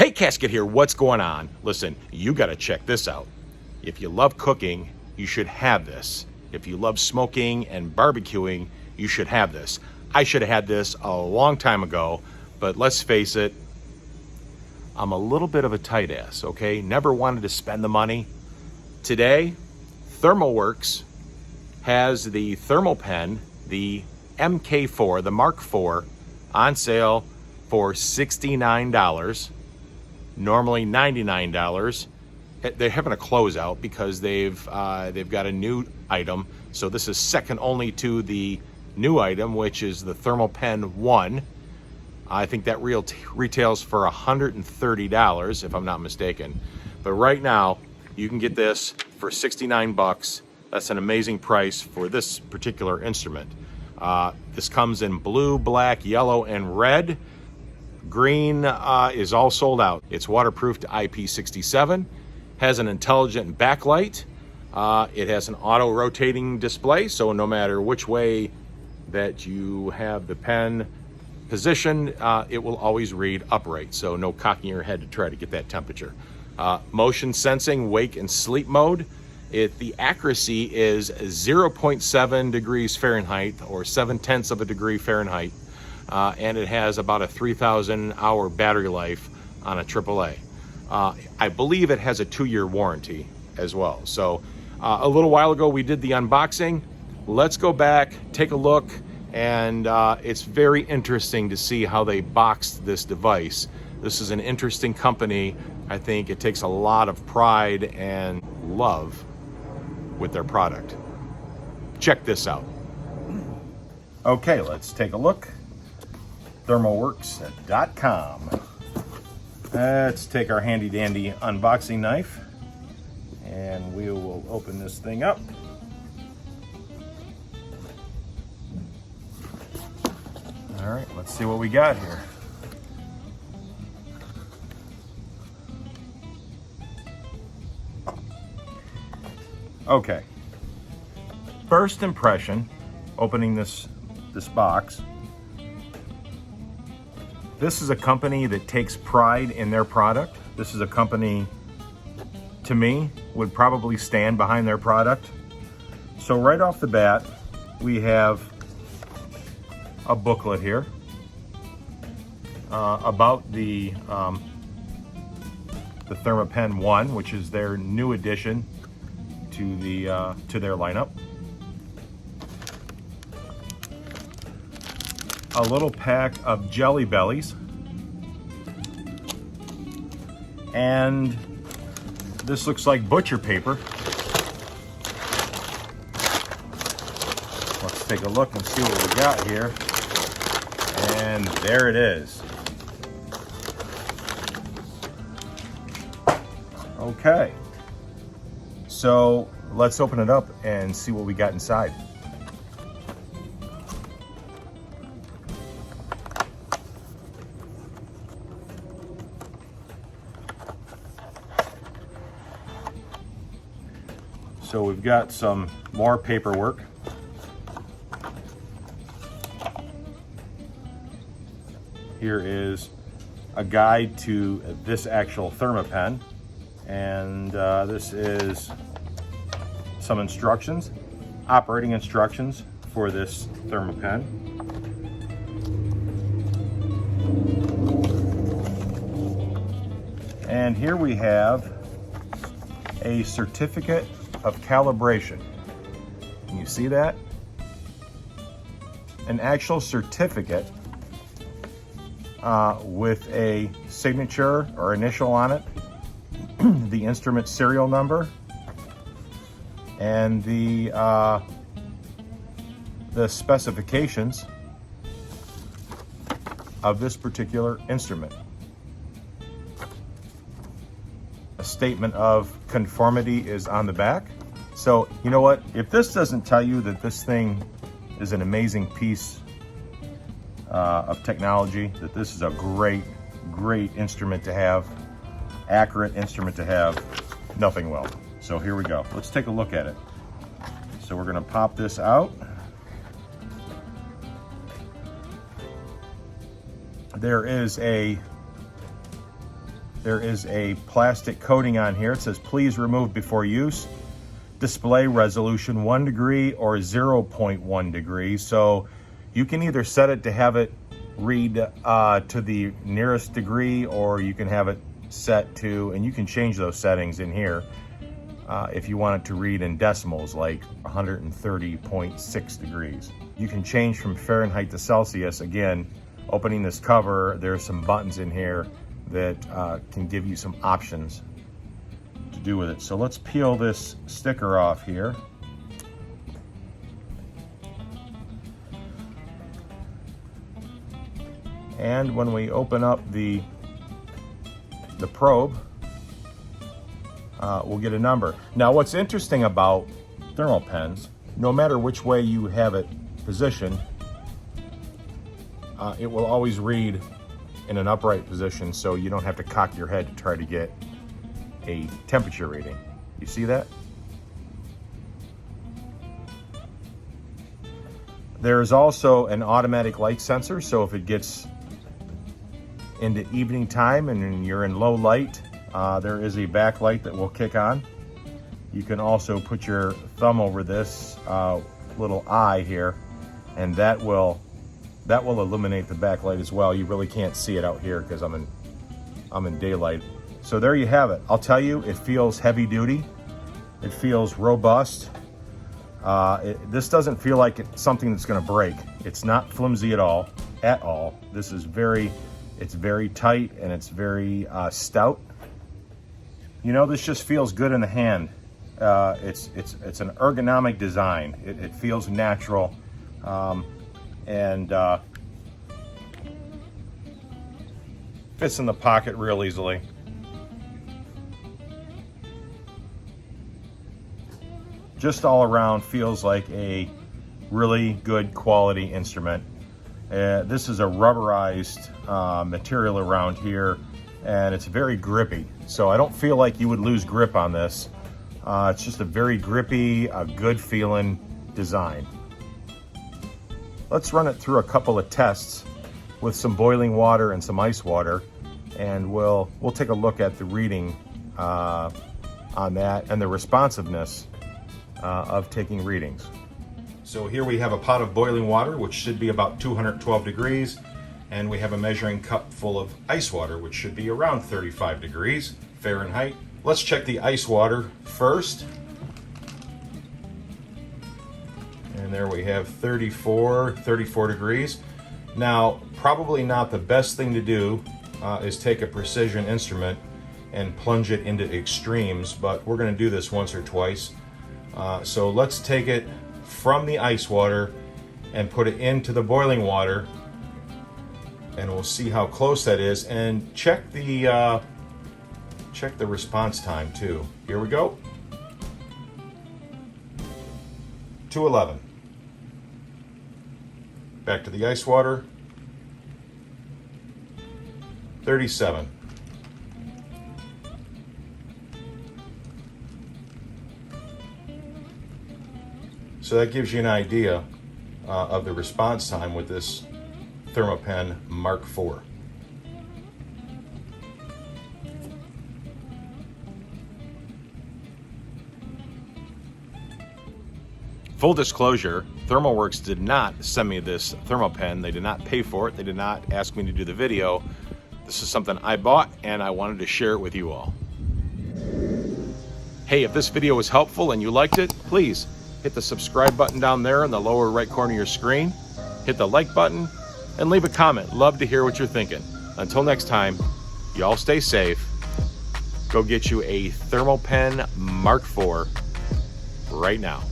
Hey, Casket here, what's going on? Listen, you gotta check this out. If you love cooking, you should have this. If you love smoking and barbecuing, you should have this. I should have had this a long time ago, but let's face it, I'm a little bit of a tight ass, okay? Never wanted to spend the money. Today, Thermoworks has the Thermapen, the Mk4, the Mark IV, on sale for $69. Normally $99. They're having a closeout because they've got a new item. So this is second only to the new item, which is the Thermapen One. I think that retails for $130 if I'm not mistaken. But right now you can get this for 69 bucks. That's an amazing price for this particular instrument. This comes in blue, black, yellow, and red. Green is all sold out. It's waterproof to IP67, has an intelligent backlight. It has an auto rotating display, so no matter which way that you have the pen positioned, it will always read upright, so no cocking your head to try to get that temperature. Motion sensing, wake and sleep mode. The accuracy is 0.7 degrees Fahrenheit or 0.7 of a degree Fahrenheit. And it has about a 3,000 hour battery life on a AAA. I believe it has a 2-year warranty as well. So a little while ago we did the unboxing. Let's go back, take a look, and it's very interesting to see how they boxed this device. This is an interesting company. I think it takes a lot of pride and love with their product. Check this out. Okay, let's take a look. Thermoworks.com. Let's take our handy dandy unboxing knife and we will open this thing up. All right, let's see what we got here. Okay, first impression opening this box. This is a company that takes pride in their product. This is a company, to me, would probably stand behind their product. So right off the bat, we have a booklet here about the Thermapen One, which is their new addition to their lineup. A little pack of Jelly Bellies, and this looks like butcher paper. Let's take a look and see what we got here, and there it is. Okay, so let's open it up and see what we got inside. So we've got some more paperwork. Here is a guide to this actual Thermapen, and this is some instructions, operating instructions for this Thermapen. And here we have a certificate of calibration. Can you see that? An actual certificate with a signature or initial on it, the instrument serial number, and the specifications of this particular instrument. A statement of conformity is on the back. So, you know what? If this doesn't tell you that this thing is an amazing piece of technology, that this is a great instrument to have, accurate instrument to have, nothing will. So here we go. Let's take a look at it. So we're gonna pop this out. There is a There is a plastic coating on here. It says, please remove before use. Display resolution 1 degree or 0.1 degree. So you can either set it to have it read to the nearest degree, or you can have it set to, and you can change those settings in here if you want it to read in decimals, like 130.6 degrees. You can change from Fahrenheit to Celsius. Again, opening this cover, there's some buttons in here that can give you some options to do with it. So let's peel this sticker off here. And when we open up the probe, we'll get a number. Now, what's interesting about Thermopens, no matter which way you have it positioned, it will always read in an upright position, so you don't have to cock your head to try to get a temperature reading. You see that? There is also an automatic light sensor, so if it gets into evening time and you're in low light, there is a backlight that will kick on. You can also put your thumb over this little eye here, and that will illuminate the backlight as well. You really can't see it out here because I'm in daylight. So there you have it. I'll tell you, it feels heavy duty. It feels robust. This doesn't feel like it's something that's going to break. It's not flimsy at all. This is it's very tight, and it's very stout. You know, this just feels good in the hand. It's an ergonomic design. It feels natural, and fits in the pocket real easily. Just all around feels like a really good quality instrument. This is a rubberized material around here, and it's very grippy. So I don't feel like you would lose grip on this. It's just a very grippy, good feeling design. Let's run it through a couple of tests with some boiling water and some ice water, and we'll take a look at the reading on that and the responsiveness of taking readings. So here we have a pot of boiling water, which should be about 212 degrees, and we have a measuring cup full of ice water, which should be around 35 degrees Fahrenheit. Let's check the ice water first. And there we have 34 degrees. Now, probably not the best thing to do is take a precision instrument and plunge it into extremes, but we're going to do this once or twice. So let's take it from the ice water and put it into the boiling water, and we'll see how close that is, and check the response time too. Here we go. 211. Back to the ice water. 37. So that gives you an idea of the response time with this Thermapen Mk4. Full disclosure, Thermoworks did not send me this Thermapen. They did not pay for it. They did not ask me to do the video. This is something I bought, and I wanted to share it with you all. Hey, if this video was helpful and you liked it, please hit the subscribe button down there in the lower right corner of your screen. Hit the like button and leave a comment. Love to hear what you're thinking. Until next time, y'all stay safe. Go get you a Thermapen Mk4 right now.